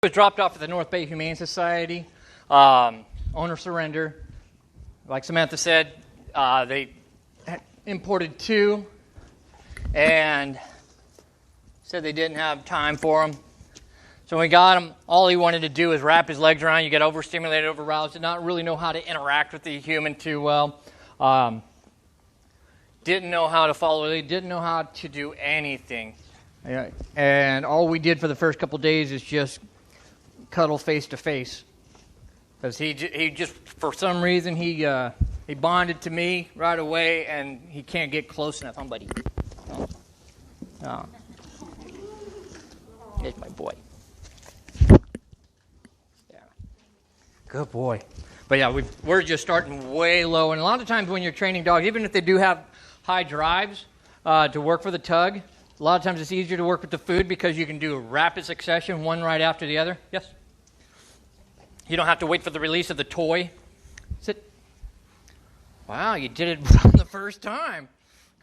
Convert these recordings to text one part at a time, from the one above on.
Was dropped off at the North Bay Humane Society. Owner surrender. Like Samantha said, they imported 2 and said they didn't have time for them. So when we got him, all he wanted to do was wrap his legs around. You get overstimulated, overroused, did not really know how to interact with the human too well. Didn't know how to follow. They didn't know how to do anything. And all we did for the first couple days is just cuddle face to face, because he just for some reason he bonded to me right away, and he can't get close enough. Buddy. Oh. There's my boy. Yeah, good boy. But yeah, we're just starting way low, and a lot of times when you're training dogs, even if they do have high drives to work for the tug, a lot of times it's easier to work with the food because you can do a rapid succession, one right after the other. Yes? You don't have to wait for the release of the toy. Sit. Wow, you did it from the first time.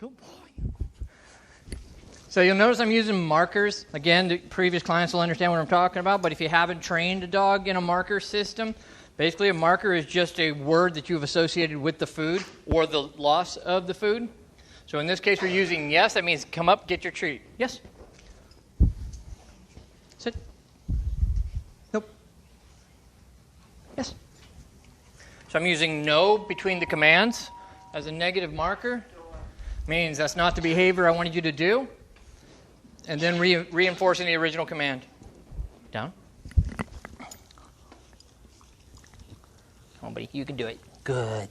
Good boy. So you'll notice I'm using markers. Again, the previous clients will understand what I'm talking about, but if you haven't trained a dog in a marker system, basically a marker is just a word that you've associated with the food or the loss of the food. So in this case, we're using yes. That means come up, get your treat. Yes. Sit. Nope. Yes. So I'm using no between the commands as a negative marker. Means that's not the behavior I wanted you to do. And then reinforcing the original command. Down. Come on, buddy. You can do it. Good.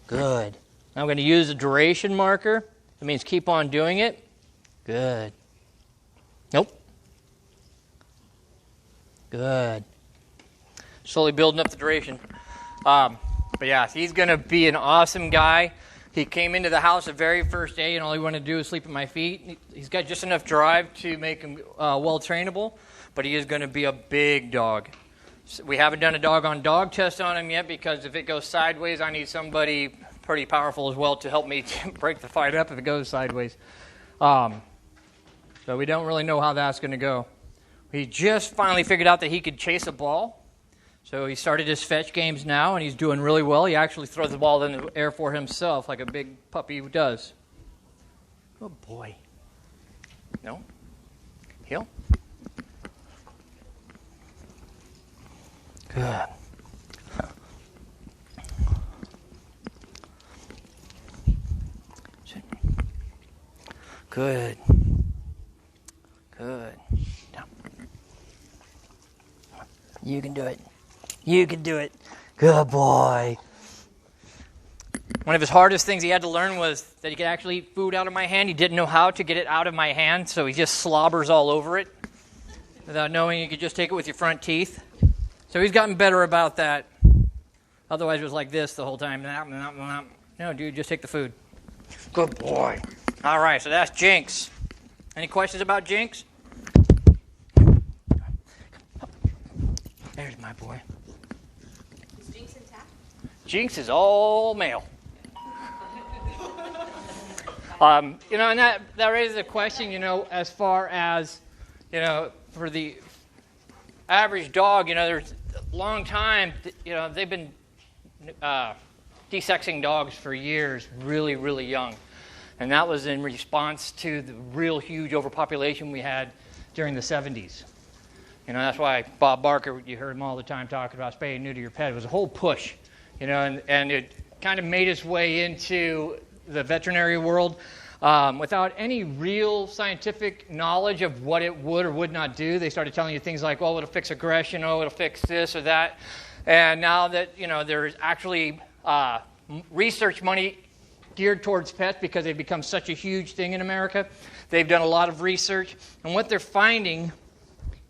Good. Now I'm going to use a duration marker. That means keep on doing it. Good. Nope. Good. Slowly building up the duration. But yeah, he's going to be an awesome guy. He came into the house the very first day, and all he wanted to do is sleep at my feet. He's got just enough drive to make him well trainable, but he is going to be a big dog. So we haven't done a dog-on-dog test on him yet, because if it goes sideways, I need somebody pretty powerful as well to help me break the fight up if it goes sideways. So we don't really know how that's going to go. He just finally figured out that he could chase a ball. So he started his fetch games now, and he's doing really well. He actually throws the ball in the air for himself like a big puppy does. Good boy. No? Heel? Good. Good. Good. Down. You can do it. You can do it. Good boy. One of his hardest things he had to learn was that he could actually eat food out of my hand. He didn't know how to get it out of my hand, so he just slobbers all over it without knowing you could just take it with your front teeth. So he's gotten better about that. Otherwise it was like this the whole time. No, dude, just take the food. Good boy. All right, so that's Jinx. Any questions about Jinx? There's my boy. Is Jinx intact? Jinx is all male. And that raises a question, as far as, for the average dog, there's a long time, they've been desexing dogs for years, really, really young. And that was in response to the real huge overpopulation we had during the 70s. That's why Bob Barker, you heard him all the time talking about spay and neuter your pet. It was a whole push, and it kind of made its way into the veterinary world without any real scientific knowledge of what it would or would not do. They started telling you things like, well, it'll fix aggression, it'll fix this or that. And now that, there's actually research money geared towards pets because they've become such a huge thing in America, they've done a lot of research. And what they're finding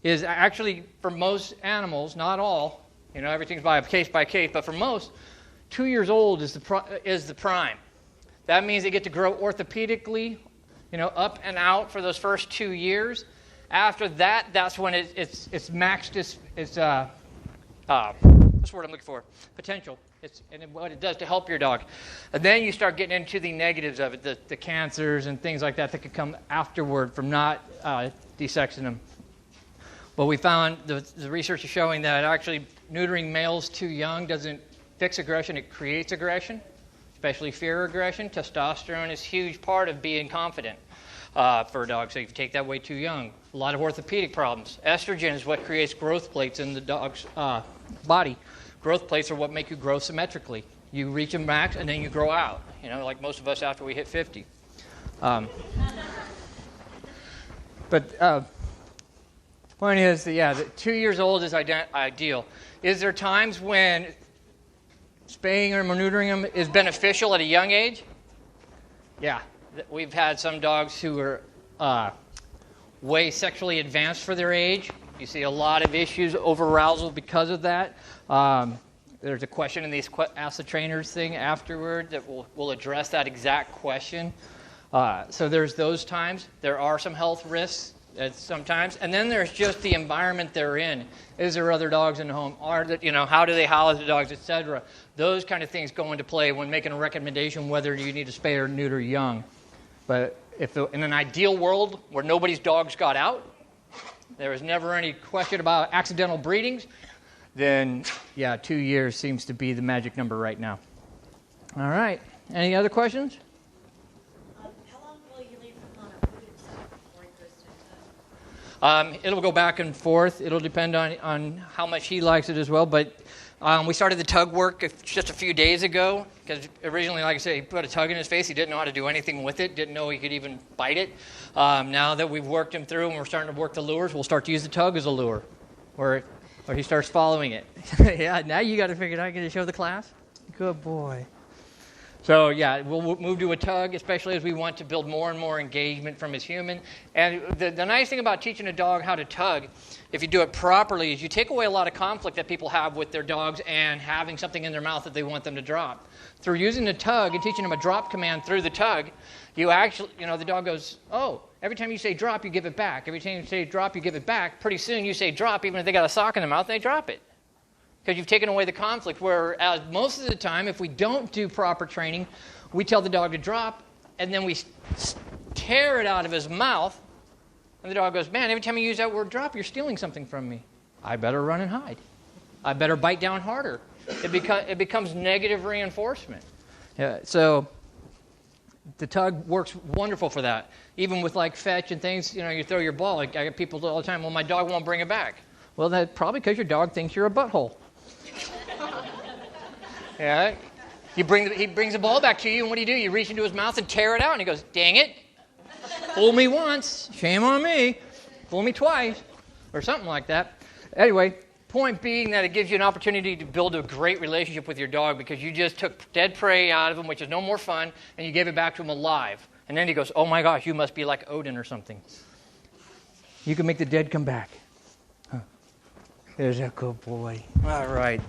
is actually, for most animals, not all, everything's by case, but for most, 2 years old is the prime. That means they get to grow orthopedically, up and out for those first 2 years. After that, that's when it's maxed its what's the word I'm looking for? Potential. And what it does to help your dog. And then you start getting into the negatives of it, the cancers and things like that could come afterward from not desexing them. But we found the research is showing that actually neutering males too young doesn't fix aggression, it creates aggression, especially fear aggression. Testosterone is a huge part of being confident for a dog, so if you take that way too young. A lot of orthopedic problems. Estrogen is what creates growth plates in the dog's body. Growth plates are what make you grow symmetrically. You reach a max and then you grow out, like most of us after we hit 50. But the point is that 2 years old is ideal. Is there times when spaying or neutering them is beneficial at a young age? Yeah. We've had some dogs who are way sexually advanced for their age. You see a lot of issues, over-arousal because of that. There's a question in these Ask the Trainers thing afterward that will address that exact question. So there's those times. There are some health risks sometimes. And then there's just the environment they're in. Is there other dogs in the home? How do they house the dogs, etc. Those kind of things go into play when making a recommendation whether you need to spay or neuter young. But in an ideal world where nobody's dogs got out, there was never any question about accidental breedings, then 2 years seems to be the magic number right now. All right. Any other questions? How long will you leave him on a food himself before he goes to the It'll go back and forth. It'll depend on how much he likes it as well. But we started the tug work just a few days ago because originally, like I said, he put a tug in his face. He didn't know how to do anything with it. Didn't know he could even bite it. Now that we've worked him through and we're starting to work the lures, we'll start to use the tug as a lure, or he starts following it. Yeah, now you got to figure it out. Going to show the class? Good boy. So, we'll move to a tug, especially as we want to build more and more engagement from his human. And the nice thing about teaching a dog how to tug, if you do it properly, is you take away a lot of conflict that people have with their dogs and having something in their mouth that they want them to drop. Through using the tug and teaching them a drop command through the tug, you actually, the dog goes, oh, every time you say drop, you give it back. Every time you say drop, you give it back. Pretty soon you say drop, even if they got a sock in their mouth, they drop it. Because you've taken away the conflict, whereas most of the time, if we don't do proper training, we tell the dog to drop, and then we tear it out of his mouth, and the dog goes, man, every time you use that word drop, you're stealing something from me. I better run and hide. I better bite down harder. It becomes negative reinforcement. So the tug works wonderful for that. Even with like fetch and things, you throw your ball. I get people all the time, well, my dog won't bring it back. Well, that's probably because your dog thinks you're a butthole. Yeah, he brings the ball back to you, and what do? You reach into his mouth and tear it out, and he goes, dang it, fool me once, shame on me, fool me twice, or something like that. Anyway, point being that it gives you an opportunity to build a great relationship with your dog because you just took dead prey out of him, which is no more fun, and you gave it back to him alive. And then he goes, oh my gosh, you must be like Odin or something. You can make the dead come back. Huh. There's a good boy. All right.